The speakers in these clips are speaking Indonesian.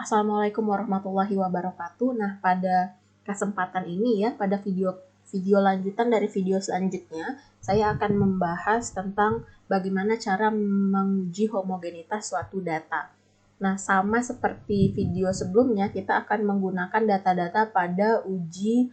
Assalamualaikum warahmatullahi wabarakatuh. Nah, pada kesempatan ini ya, pada video lanjutan dari video selanjutnya, saya akan membahas tentang bagaimana cara menguji homogenitas suatu data. Nah, sama seperti video sebelumnya, kita akan menggunakan data-data pada uji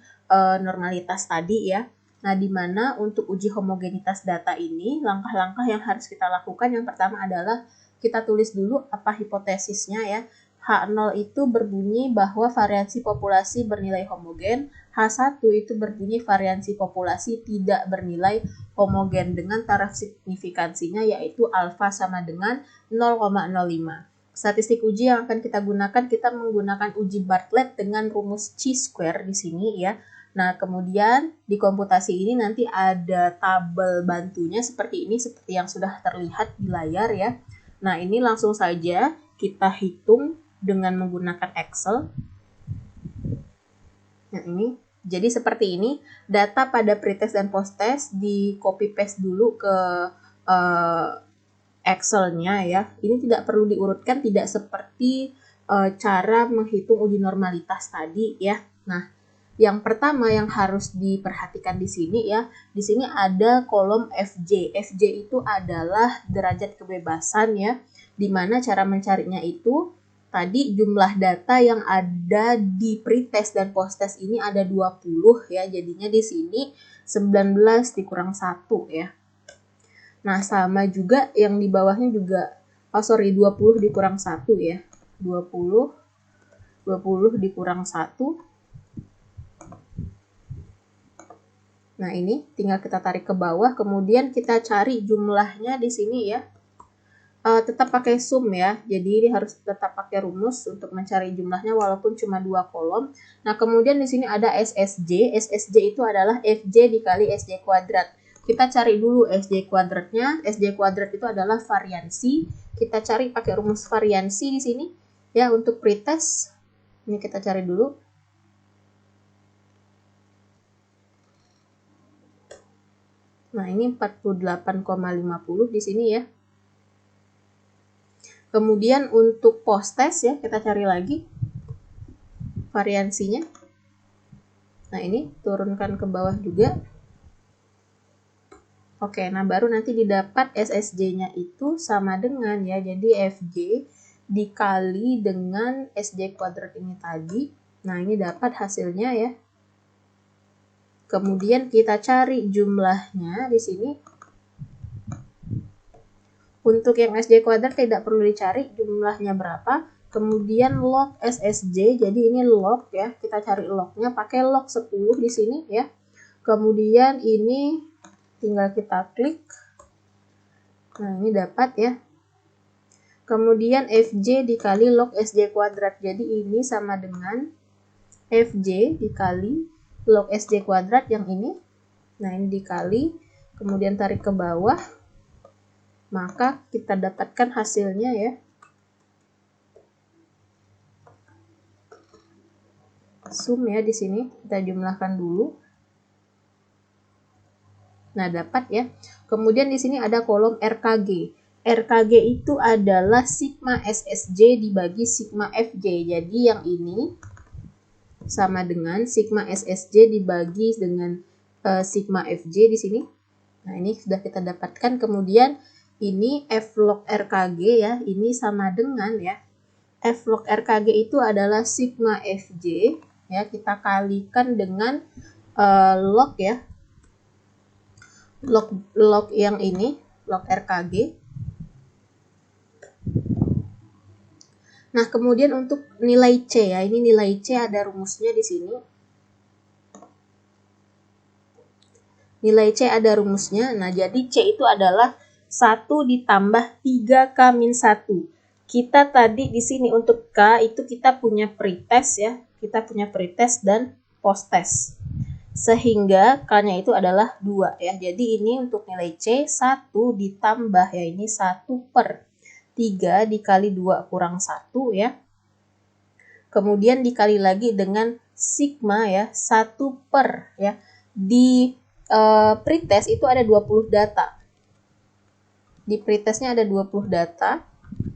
normalitas tadi ya. Nah, di mana untuk uji homogenitas data ini, langkah-langkah yang harus kita lakukan yang pertama adalah kita tulis dulu apa hipotesisnya ya. H0 itu berbunyi bahwa variasi populasi bernilai homogen, H1 itu berbunyi variasi populasi tidak bernilai homogen dengan taraf signifikansinya yaitu alfa sama dengan 0,05. Statistik uji yang akan kita gunakan, kita menggunakan uji Bartlett dengan rumus chi-square di sini ya. Nah, kemudian di komputasi ini nanti ada tabel bantunya seperti ini, seperti yang sudah terlihat di layar ya. Nah, ini langsung saja kita hitung dengan menggunakan Excel. Nah, ini. Jadi seperti ini, data pada pretest dan posttest di copy paste dulu ke Excel-nya ya. Ini tidak perlu diurutkan, tidak seperti cara menghitung uji normalitas tadi ya. Nah, yang pertama yang harus diperhatikan di sini ya, di sini ada kolom FJ. FJ itu adalah derajat kebebasan ya, di mana cara mencarinya itu tadi jumlah data yang ada di pretest dan posttest ini ada 20 ya, jadinya di sini 19 dikurang 1 ya. Nah, sama juga yang di bawahnya juga, 20 dikurang 1 ya. 20 dikurang 1. Nah, ini tinggal kita tarik ke bawah, kemudian kita cari jumlahnya di sini ya. Tetap pakai sum ya, jadi ini harus tetap pakai rumus untuk mencari jumlahnya walaupun cuma 2 kolom. Nah, kemudian di sini ada SSJ. SSJ itu adalah FJ dikali SJ kuadrat. Kita cari dulu SJ kuadratnya. SJ kuadrat itu adalah variansi. Kita cari pakai rumus variansi di sini ya untuk pretest. Ini kita cari dulu. Nah, ini 48,50 di sini ya. Kemudian untuk posttest ya, kita cari lagi variansinya. Nah, ini turunkan ke bawah juga. Oke, nah baru nanti didapat SSJ-nya itu sama dengan ya, jadi FJ dikali dengan SJ kuadrat ini tadi. Nah, ini dapat hasilnya ya. Kemudian kita cari jumlahnya di sini. Untuk yang SJ kuadrat tidak perlu dicari jumlahnya berapa. Kemudian log SSJ, jadi ini log ya. Kita cari lognya pakai log 10 di sini ya. Kemudian ini tinggal kita klik. Nah, ini dapat ya. Kemudian FJ dikali log SJ kuadrat. Jadi ini sama dengan FJ dikali log SJ kuadrat yang ini. Nah, ini dikali. Kemudian tarik ke bawah. Maka kita dapatkan hasilnya ya. Sum ya di sini, kita jumlahkan dulu. Nah, dapat ya. Kemudian di sini ada kolom RKG. RKG itu adalah sigma SSJ dibagi sigma FJ. Jadi yang ini sama dengan sigma SSJ dibagi dengan sigma FJ di sini. Nah, ini sudah kita dapatkan. Kemudian ini F log RKG ya, ini sama dengan ya. F log RKG itu adalah sigma FJ ya, kita kalikan dengan log ya. Log yang ini, log RKG. Nah, kemudian untuk nilai C ya, ini nilai C ada rumusnya di sini. Nilai C ada rumusnya. Nah, jadi C itu adalah 1 ditambah 3K-1. Kita tadi di sini untuk K itu kita punya pretest ya. Kita punya pretest dan posttest. Sehingga K-nya itu adalah 2 ya. Jadi ini untuk nilai C 1 ditambah ya, ini 1 per 3 dikali 2 kurang 1 ya. Kemudian dikali lagi dengan sigma ya, 1 per ya. Di pretest itu ada 20 data. Di pretestnya ada 20 data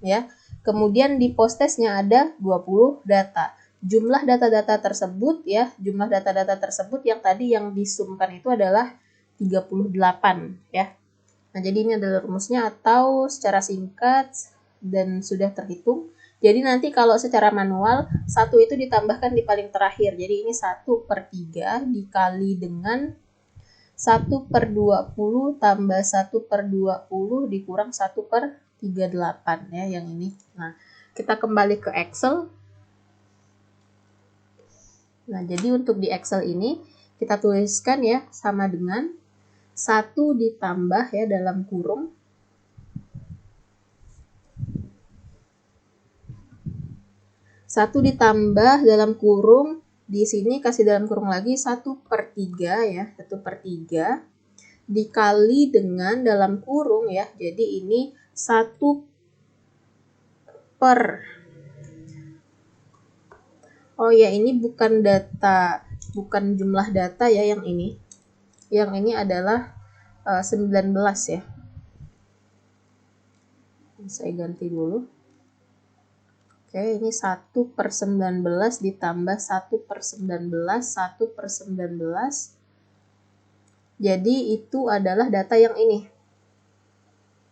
ya. Kemudian di posttestnya ada 20 data. Jumlah data-data tersebut ya, jumlah data-data tersebut yang tadi yang disumkan itu adalah 38 ya. Nah, jadi ini adalah rumusnya atau secara singkat dan sudah terhitung. Jadi nanti kalau secara manual, 1 itu ditambahkan di paling terakhir. Jadi ini 1/3 dikali dengan 1/20 tambah 1/20 dikurang 1/38 ya yang ini. Nah, kita kembali ke Excel. Nah, jadi untuk di Excel ini kita tuliskan ya sama dengan 1 ditambah ya dalam kurung 1 ditambah dalam kurung, di sini kasih dalam kurung lagi 1/3 ya, 1/3 dikali dengan dalam kurung ya, jadi ini 1 per. Oh ya, ini bukan data, bukan jumlah data ya yang ini. Yang ini adalah 19 ya. Saya ganti dulu. Oke, ini 1/19 ditambah 1/19, 1/19. Jadi itu adalah data yang ini.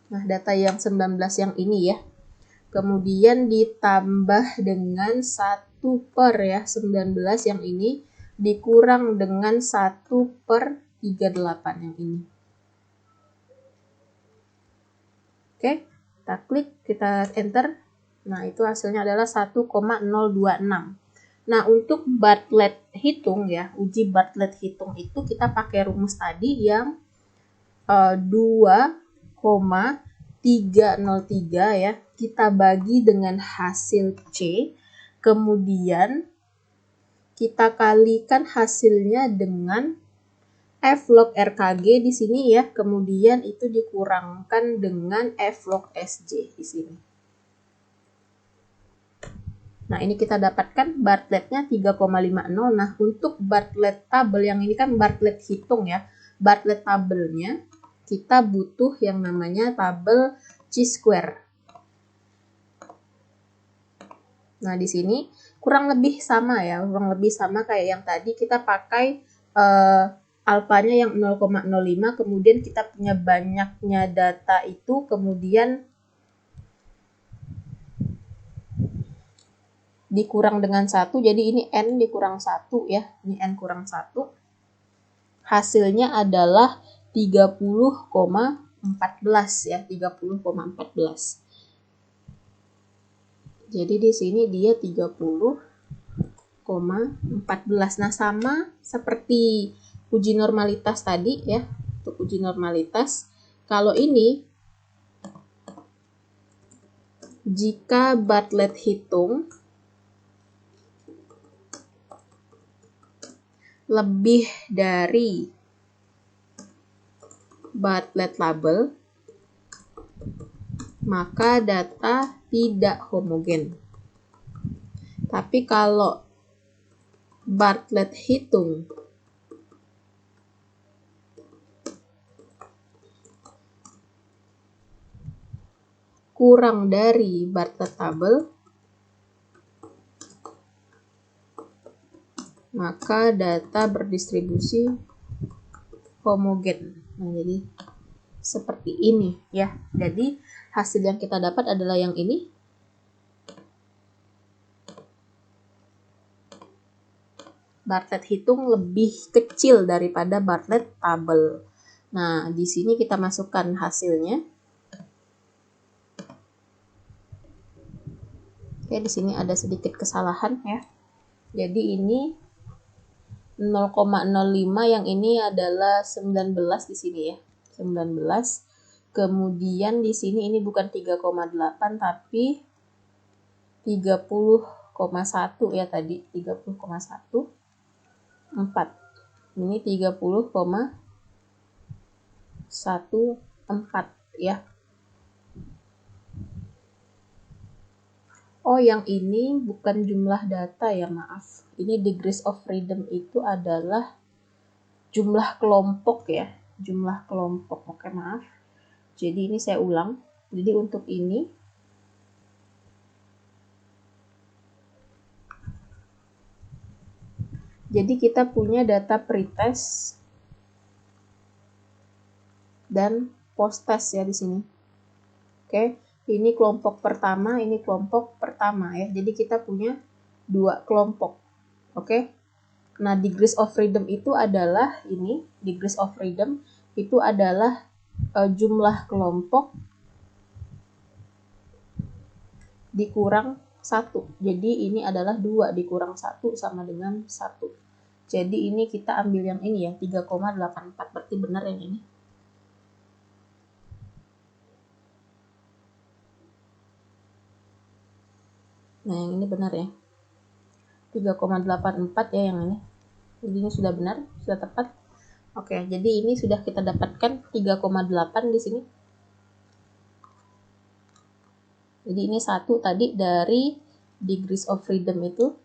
Nah, data yang 19 yang ini ya. Kemudian ditambah dengan 1 per ya, 19 yang ini dikurang dengan 1/38 yang ini. Oke, kita klik, kita enter. Nah, itu hasilnya adalah 1,026. Nah, untuk Bartlett hitung ya, uji Bartlett hitung itu kita pakai rumus tadi yang 2,303 ya. Kita bagi dengan hasil C, kemudian kita kalikan hasilnya dengan F log RKG di sini ya, kemudian itu dikurangkan dengan F log SJ di sini. Nah, ini kita dapatkan Bartlettnya 3,50. Nah, untuk Bartlett tabel yang ini kan Bartlett hitung ya. Bartlett tabelnya kita butuh yang namanya tabel chi-square. Nah, di sini kurang lebih sama ya, kurang lebih sama kayak yang tadi kita pakai alfanya yang 0,05, kemudian kita punya banyaknya data itu, kemudian dikurang dengan 1, jadi ini N dikurang 1 ya, ini N kurang 1. Hasilnya adalah 30,14 ya, 30,14. Jadi di sini dia 30,14. Nah, sama seperti uji normalitas tadi ya, untuk uji normalitas, kalau ini jika Bartlett hitung lebih dari Bartlett label, maka data tidak homogen. Tapi kalau Bartlett hitung kurang dari Bartlett tabel, maka data berdistribusi homogen. Nah, jadi seperti ini ya. Jadi hasil yang kita dapat adalah yang ini. Bartlett hitung lebih kecil daripada Bartlett tabel. Nah, di sini kita masukkan hasilnya. Oke, di sini ada sedikit kesalahan ya. Jadi ini 0,05, yang ini adalah 19 di sini ya. 19. Kemudian di sini ini bukan 3,8 tapi 30,1 ya tadi, 30,1. 4. Ini 30,14 ya. Oh, yang ini bukan jumlah data ya, maaf. Ini degrees of freedom itu adalah jumlah kelompok ya. Jumlah kelompok, oke maaf. Jadi ini saya ulang. Jadi untuk ini Jadi kita punya data pretest dan post-test ya di sini. Oke, ini kelompok pertama, ini kelompok pertama ya. Jadi kita punya dua kelompok. Oke. Nah, degrees of freedom itu adalah ini, degrees of freedom itu adalah jumlah kelompok dikurang 1. Jadi ini adalah 2 dikurang 1 sama dengan 1. Jadi ini kita ambil yang ini ya, 3,84. Berarti benar yang ini. Nah, yang ini benar ya. 3,84 ya yang ini. Jadi ini sudah benar, sudah tepat. Oke, jadi ini sudah kita dapatkan 3,8 di sini. Jadi ini 1 tadi dari degrees of freedom itu.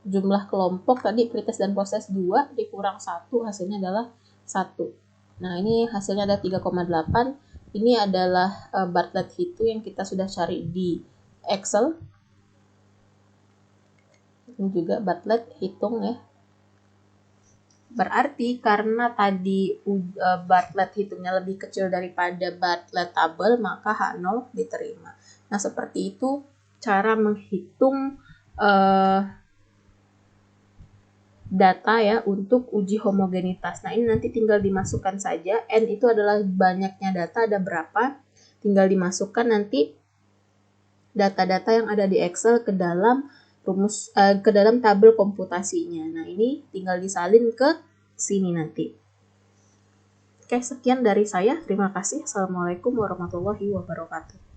Jumlah kelompok tadi pretest dan post-test 2 dikurang 1 hasilnya adalah 1. Nah, ini hasilnya ada 3,8. Ini adalah Bartlett Hitung yang kita sudah cari di Excel. Ini juga Bartlett Hitung ya. Berarti karena tadi Bartlett hitungnya lebih kecil daripada Bartlett Table, maka H0 diterima. Nah, seperti itu cara menghitung data ya untuk uji homogenitas. Nah, ini nanti tinggal dimasukkan saja. N itu adalah banyaknya data, ada berapa. Tinggal dimasukkan nanti data-data yang ada di Excel ke dalam ke dalam tabel komputasinya. Nah, ini tinggal disalin ke sini nanti. Oke, sekian dari saya. Terima kasih. Assalamualaikum warahmatullahi wabarakatuh.